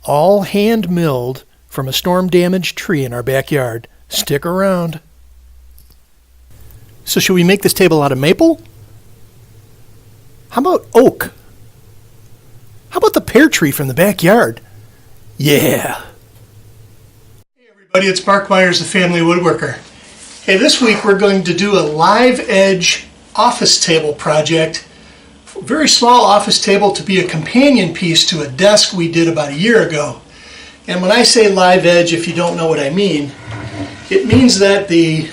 all hand milled from a storm-damaged tree in our backyard. Stick around. So should we make this table out of maple? How about oak? How about the pear tree from the backyard? Yeah. Hey everybody, it's Mark Myers, the Family Woodworker. Hey, this week we're going to do a live edge office table project. A very small office table to be a companion piece to a desk we did about a year ago. And when I say live edge, if you don't know what I mean, it means that the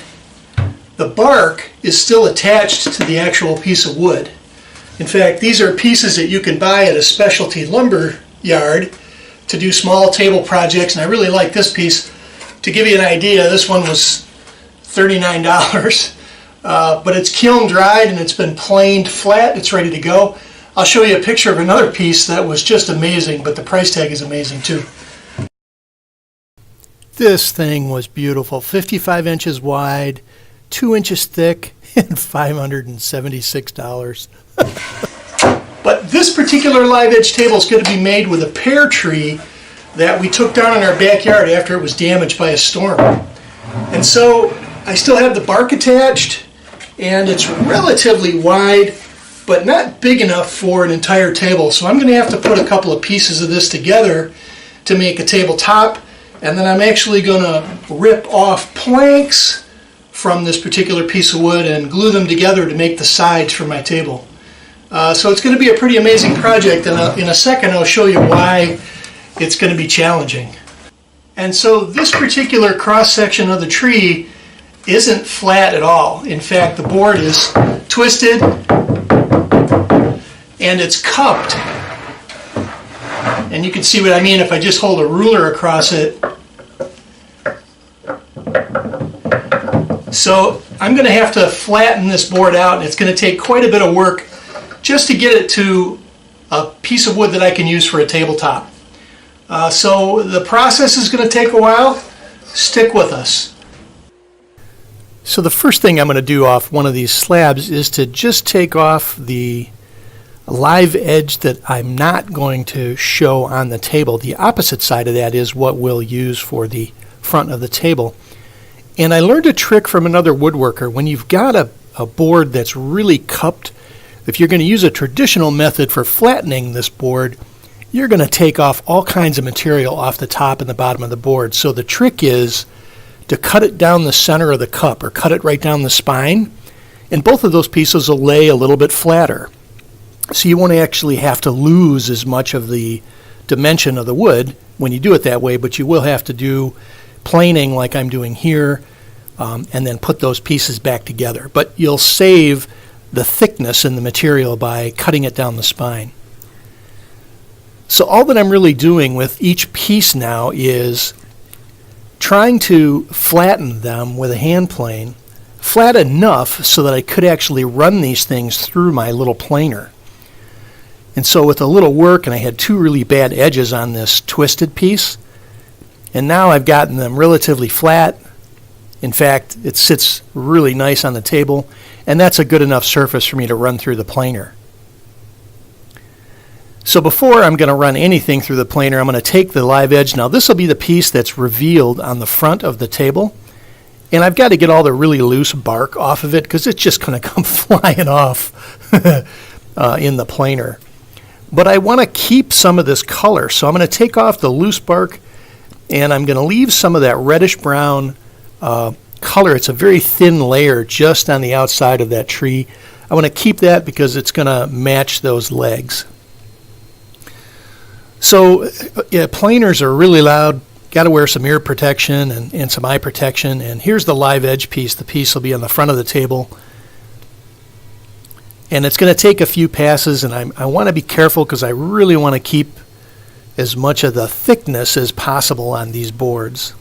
bark is still attached to the actual piece of wood. In fact, these are pieces that you can buy at a specialty lumber yard to do small table projects, and I really like this piece. To give you an idea, this one was $39, but it's kiln dried and it's been planed flat. It's ready to go. I'll show you a picture of another piece that was just amazing, but the price tag is amazing too. This thing was beautiful, 55 inches wide, 2 inches thick, and $576. But this particular live edge table is going to be made with a pear tree that we took down in our backyard after it was damaged by a storm. And so I still have the bark attached, and it's relatively wide, but not big enough for an entire table. So I'm going to have to put a couple of pieces of this together to make a tabletop, and then I'm actually going to rip off planks from this particular piece of wood and glue them together to make the sides for my table. So it's going to be a pretty amazing project, and in a second I'll show you why it's going to be challenging. And so this particular cross section of the tree isn't flat at all. In fact, the board is twisted and it's cupped. And you can see what I mean if I just hold a ruler across it. So I'm going to have to flatten this board out, and it's going to take quite a bit of work just to get it to a piece of wood that I can use for a tabletop. So the process is going to take a while. Stick with us. So the first thing I'm going to do off one of these slabs is to just take off the live edge that I'm not going to show on the table. The opposite side of that is what we'll use for the front of the table. And I learned a trick from another woodworker. When you've got a board that's really cupped, if you're going to use a traditional method for flattening this board, you're going to take off all kinds of material off the top and the bottom of the board. So the trick is to cut it down the center of the cup, or cut it right down the spine, and both of those pieces will lay a little bit flatter. So you won't actually have to lose as much of the dimension of the wood when you do it that way, but you will have to do planing like I'm doing here, and then put those pieces back together. But you'll save the thickness in the material by cutting it down the spine. So all that I'm really doing with each piece now is trying to flatten them with a hand plane, flat enough so that I could actually run these things through my little planer. And so with a little work, and I had two really bad edges on this twisted piece, and now I've gotten them relatively flat. In fact, it sits really nice on the table, and that's a good enough surface for me to run through the planer. So before I'm going to run anything through the planer, I'm going to take the live edge. Now this will be the piece that's revealed on the front of the table, and I've got to get all the really loose bark off of it because it's just going to come flying off in the planer. But I want to keep some of this color, so I'm going to take off the loose bark, and I'm going to leave some of that reddish brown color. It's a very thin layer just on the outside of that tree. I want to keep that because it's going to match those legs. So yeah, planers are really loud. Got to wear some ear protection and some eye protection. And here's the live edge piece. The piece will be on the front of the table. And it's going to take a few passes, and I want to be careful because I really want to keep as much of the thickness as possible on these boards.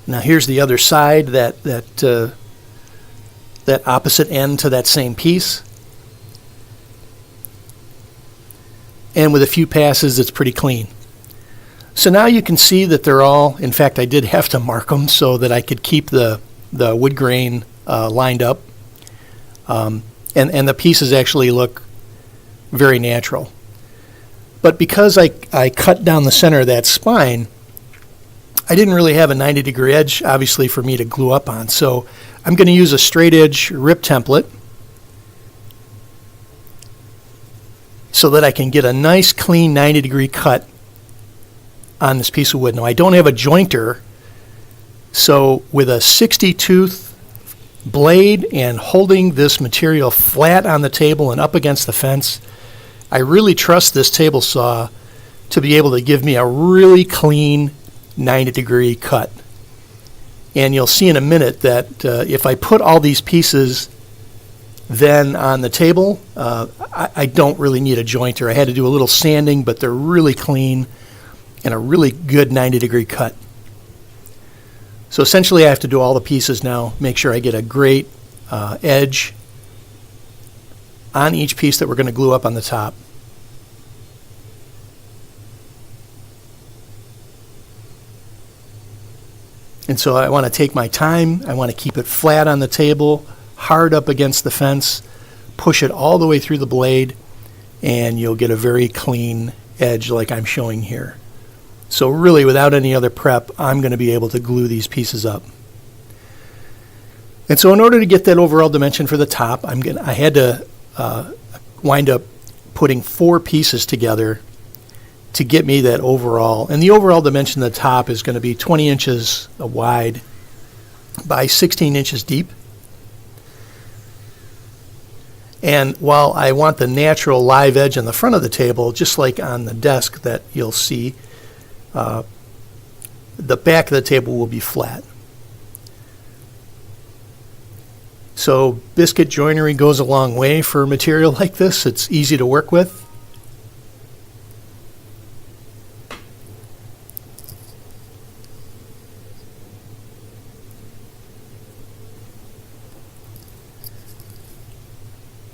Now here's the other side, that opposite end to that same piece. And with a few passes, it's pretty clean. So now you can see that they're all, in fact, I did have to mark them so that I could keep the wood grain lined up. And the pieces actually look very natural. But because I cut down the center of that spine, I didn't really have a 90-degree edge, obviously, for me to glue up on. So I'm going to use a straight edge rip template so that I can get a nice, clean 90-degree cut on this piece of wood. Now, I don't have a jointer, so with a 60-tooth blade and holding this material flat on the table and up against the fence, I really trust this table saw to be able to give me a really clean 90-degree cut. And you'll see in a minute that if I put all these pieces then on the table, I don't really need a jointer. I had to do a little sanding, but they're really clean and a really good 90-degree cut. So essentially I have to do all the pieces now, make sure I get a great edge on each piece that we're going to glue up on the top. And so I want to take my time. I want to keep it flat on the table, hard up against the fence, push it all the way through the blade, and you'll get a very clean edge like I'm showing here. So really, without any other prep, I'm going to be able to glue these pieces up. And so in order to get that overall dimension for the top, I had to wind up putting 4 pieces together to get me that overall. And the overall dimension of the top is going to be 20 inches wide by 16 inches deep. And while I want the natural live edge on the front of the table, just like on the desk that you'll see, the back of the table will be flat. So biscuit joinery goes a long way for material like this. It's easy to work with.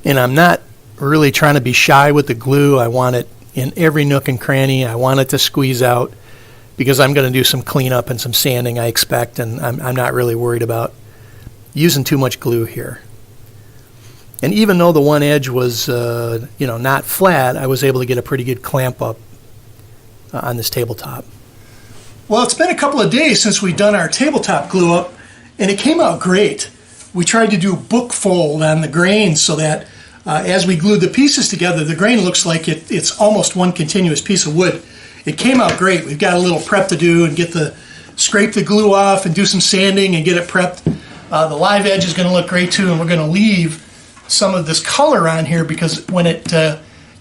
And I'm not really trying to be shy with the glue. I want it in every nook and cranny. I want it to squeeze out because I'm going to do some cleanup and some sanding, I expect, and I'm not really worried about using too much glue here. And even though the one edge was not flat, I was able to get a pretty good clamp up on this tabletop. Well, it's been a couple of days since we've done our tabletop glue up, and it came out great. We tried to do book fold on the grain so that as we glued the pieces together, the grain looks like it's almost one continuous piece of wood. It came out great. We've got a little prep to do and scrape the glue off and do some sanding and get it prepped. The live edge is going to look great too, and we're going to leave some of this color on here because when it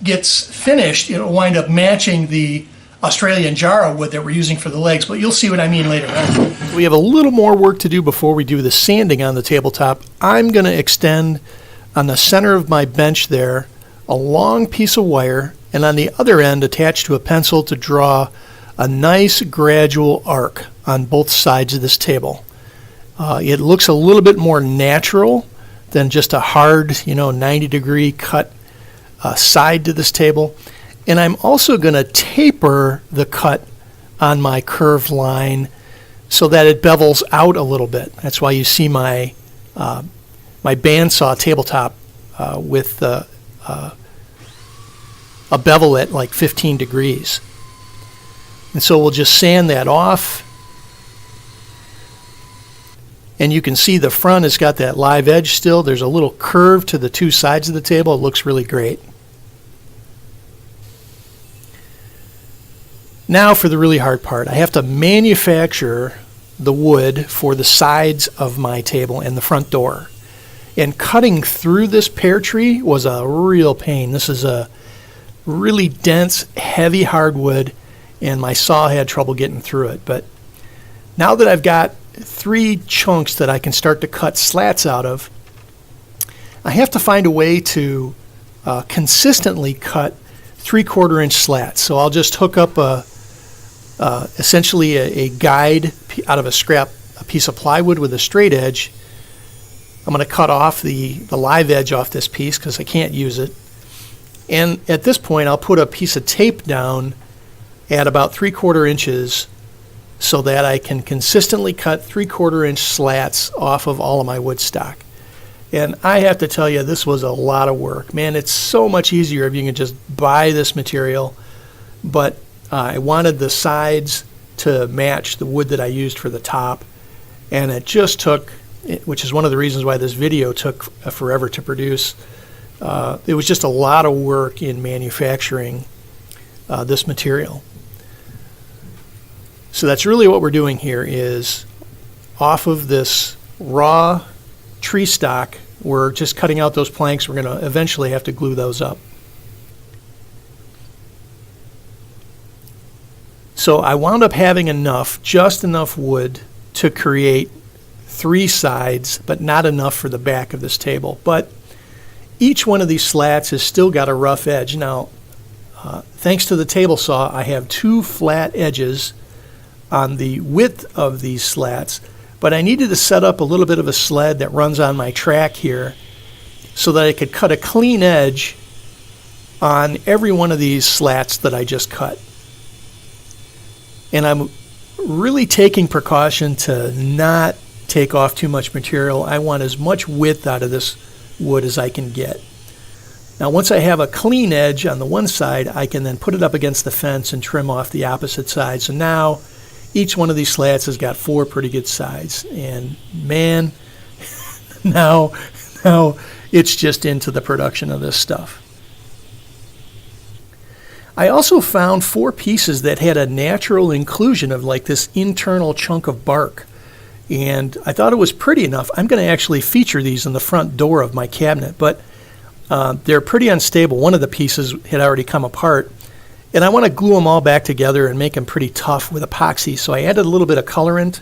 gets finished, it'll wind up matching the Australian jarrah wood that we're using for the legs, but you'll see what I mean later on. We have a little more work to do before we do the sanding on the tabletop. I'm going to extend on the center of my bench there a long piece of wire, and on the other end attached to a pencil to draw a nice gradual arc on both sides of this table. It looks a little bit more natural than just a hard, 90-degree cut side to this table. And I'm also going to taper the cut on my curved line so that it bevels out a little bit. That's why you see my bandsaw tabletop with a bevel at like 15 degrees. And so we'll just sand that off. And you can see the front has got that live edge still. There's a little curve to the two sides of the table. It looks really great. Now for the really hard part. I have to manufacture the wood for the sides of my table and the front door. And cutting through this pear tree was a real pain. This is a really dense, heavy hardwood, and my saw had trouble getting through it. But now that I've got 3 chunks that I can start to cut slats out of, I have to find a way to consistently cut 3/4 inch slats. So I'll just hook up essentially a guide out of a piece of plywood with a straight edge. I'm going to cut off the live edge off this piece because I can't use it. And at this point, I'll put a piece of tape down at about 3/4 inches so that I can consistently cut 3/4 inch slats off of all of my wood stock. And I have to tell you, this was a lot of work. Man, it's so much easier if you can just buy this material. But I wanted the sides to match the wood that I used for the top. And it just took, which is one of the reasons why this video took forever to produce. It was just a lot of work in manufacturing this material. So that's really what we're doing here is off of this raw tree stock, we're just cutting out those planks. We're going to eventually have to glue those up. So I wound up having just enough wood to create 3 sides, but not enough for the back of this table. But each one of these slats has still got a rough edge. Now, thanks to the table saw, I have 2 flat edges on the width of these slats, but I needed to set up a little bit of a sled that runs on my track here so that I could cut a clean edge on every one of these slats that I just cut. And I'm really taking precaution to not take off too much material. I want as much width out of this wood as I can get. Now once I have a clean edge on the one side, I can then put it up against the fence and trim off the opposite side. So now each one of these slats has got 4 pretty good sides. And man, now it's just into the production of this stuff. I also found 4 pieces that had a natural inclusion of like this internal chunk of bark. And I thought it was pretty enough. I'm going to actually feature these in the front door of my cabinet, but they're pretty unstable. One of the pieces had already come apart. And I want to glue them all back together and make them pretty tough with epoxy. So I added a little bit of colorant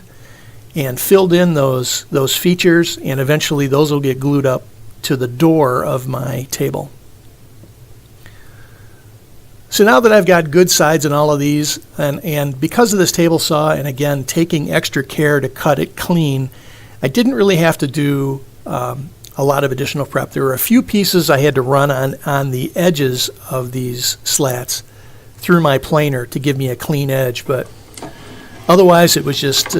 and filled in those features, and eventually those will get glued up to the door of my table. So now that I've got good sides in all of these, and because of this table saw, and again, taking extra care to cut it clean, I didn't really have to do a lot of additional prep. There were a few pieces I had to run on the edges of these slats through my planer to give me a clean edge, but otherwise it was just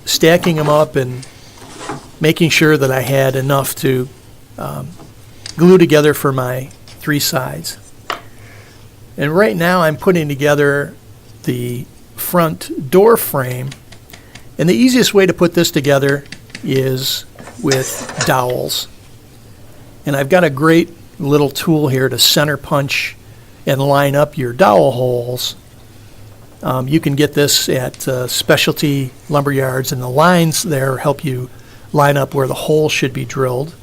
stacking them up and making sure that I had enough to glue together for my 3 sides. And right now I'm putting together the front door frame, and the easiest way to put this together is with dowels. And I've got a great little tool here to center punch and line up your dowel holes. You can get this at specialty lumber yards, and the lines there help you line up where the hole should be drilled.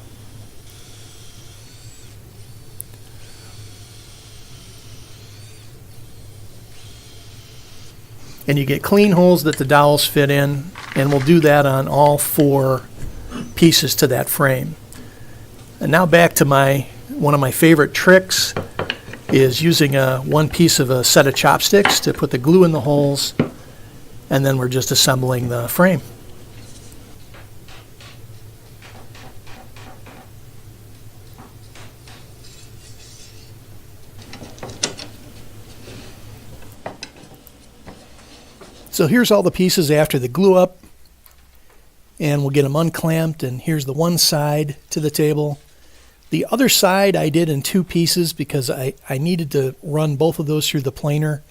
And you get clean holes that the dowels fit in, and we'll do that on all 4 pieces to that frame. And now back to one of my favorite tricks is using one piece of a set of chopsticks to put the glue in the holes, and then we're just assembling the frame. So here's all the pieces after the glue up, and we'll get them unclamped, and here's the one side to the table. The other side I did in 2 pieces because I needed to run both of those through the planer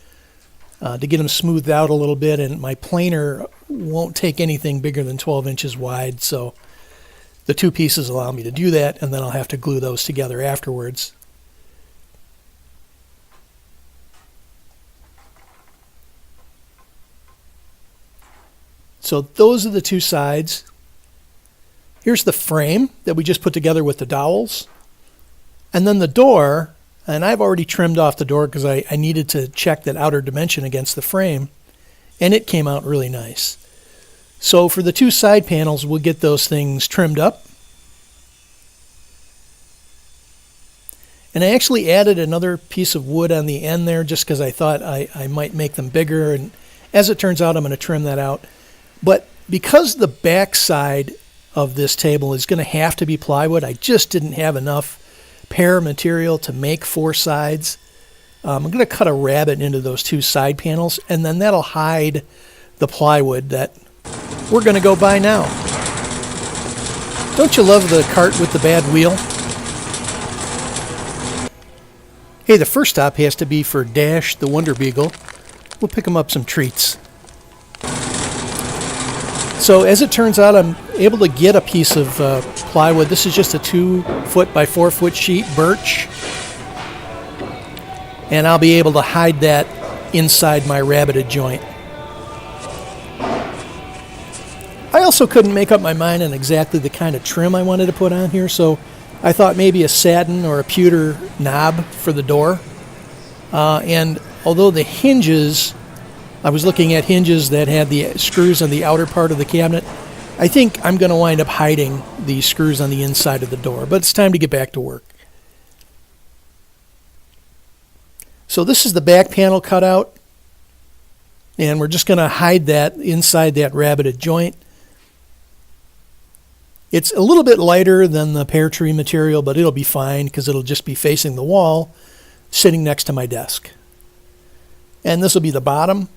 to get them smoothed out a little bit, and my planer won't take anything bigger than 12 inches wide, so the 2 pieces allow me to do that, and then I'll have to glue those together afterwards. So those are the 2 sides. Here's the frame that we just put together with the dowels. And then the door, and I've already trimmed off the door because I needed to check that outer dimension against the frame, and it came out really nice. So for the 2 side panels, we'll get those things trimmed up. And I actually added another piece of wood on the end there just because I thought I might make them bigger, and as it turns out, I'm going to trim that out. But because the back side of this table is going to have to be plywood, I just didn't have enough Pear material to make 4 sides. I'm going to cut a rabbet into those 2 side panels, and then that'll hide the plywood that we're going to go buy now. Don't you love the cart with the bad wheel? Hey, the first stop has to be for Dash the Wonder Beagle. We'll pick him up some treats. So as it turns out, I'm able to get a piece of plywood. This is just a 2 foot by 4 foot sheet, birch. And I'll be able to hide that inside my rabbited joint. I also couldn't make up my mind on exactly the kind of trim I wanted to put on here, so I thought maybe a satin or a pewter knob for the door. And although the hinges, I was looking at hinges that had the screws on the outer part of the cabinet, I think I'm going to wind up hiding the screws on the inside of the door, but it's time to get back to work. So this is the back panel cutout, and we're just going to hide that inside that rabbited joint. It's a little bit lighter than the pear tree material, but it'll be fine because it'll just be facing the wall, sitting next to my desk. And this will be the bottom,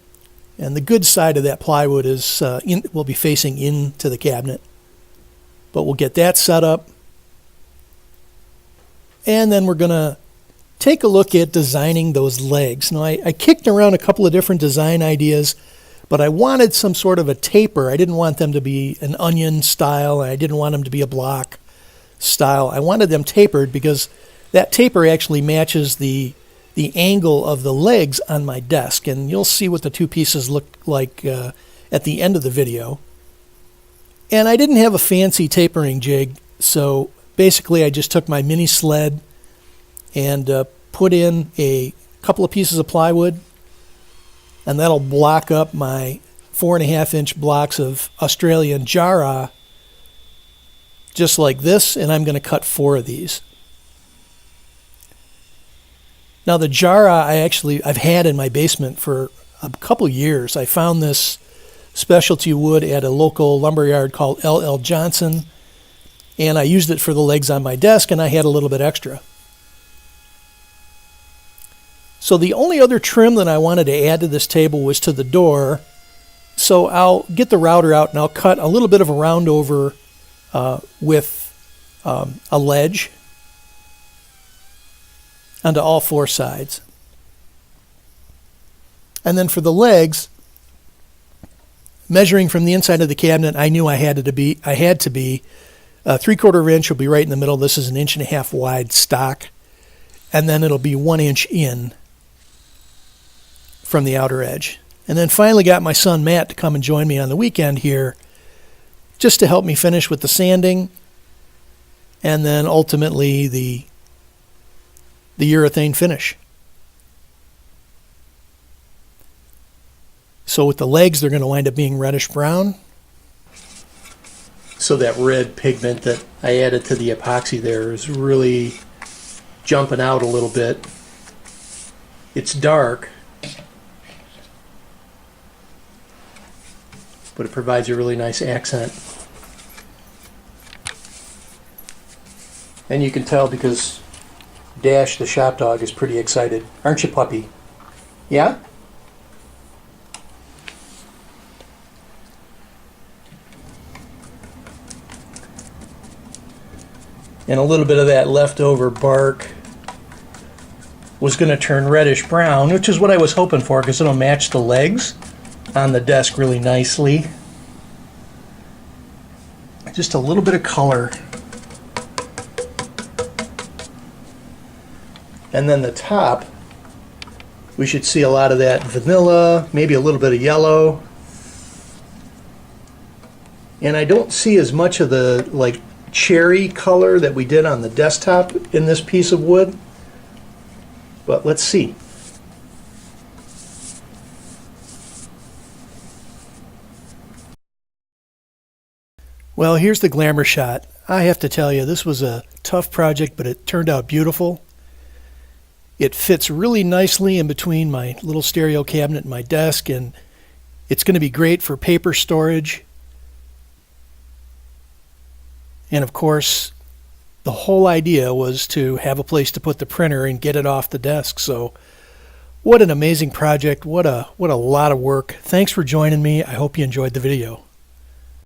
and the good side of that plywood is will be facing into the cabinet. But we'll get that set up, and then we're going to take a look at designing those legs. Now, I kicked around a couple of different design ideas, but I wanted some sort of a taper. I didn't want them to be an onion style, and I didn't want them to be a block style. I wanted them tapered because that taper actually matches the angle of the legs on my desk, and you'll see what the two pieces look like at the end of the video. And I didn't have a fancy tapering jig, so basically I just took my mini sled and put in a couple of pieces of plywood, and that'll block up my 4.5-inch blocks of Australian Jarrah, just like this, and I'm going to cut 4 of these. Now the Jarrah I've had in my basement for a couple years. I found this specialty wood at a local lumberyard called L.L. Johnson, and I used it for the legs on my desk, and I had a little bit extra. So the only other trim that I wanted to add to this table was to the door. So I'll get the router out and I'll cut a little bit of a round over with a ledge onto all 4 sides. And then for the legs, measuring from the inside of the cabinet, I knew I had to be 3/4 inch will be right in the middle. This is 1.5 inch wide stock, and then it'll be 1 inch in from the outer edge. And then finally got my son Matt to come and join me on the weekend here just to help me finish with the sanding and then ultimately the urethane finish. So with the legs, they're going to wind up being reddish brown. So that red pigment that I added to the epoxy there is really jumping out a little bit. It's dark, but it provides a really nice accent. And you can tell because Dash, the shop dog, is pretty excited. Aren't you, puppy? Yeah? And a little bit of that leftover bark was going to turn reddish brown, which is what I was hoping for because it'll match the legs on the desk really nicely. Just a little bit of color. And then the top, we should see a lot of that vanilla, maybe a little bit of yellow. And I don't see as much of the like cherry color that we did on the desktop in this piece of wood. But let's see. Well, here's the Glamour Shot. I have to tell you, this was a tough project, but it turned out beautiful. It fits really nicely in between my little stereo cabinet and my desk, and it's going to be great for paper storage. And of course, the whole idea was to have a place to put the printer and get it off the desk. So what an amazing project. What a lot of work. Thanks for joining me. I hope you enjoyed the video.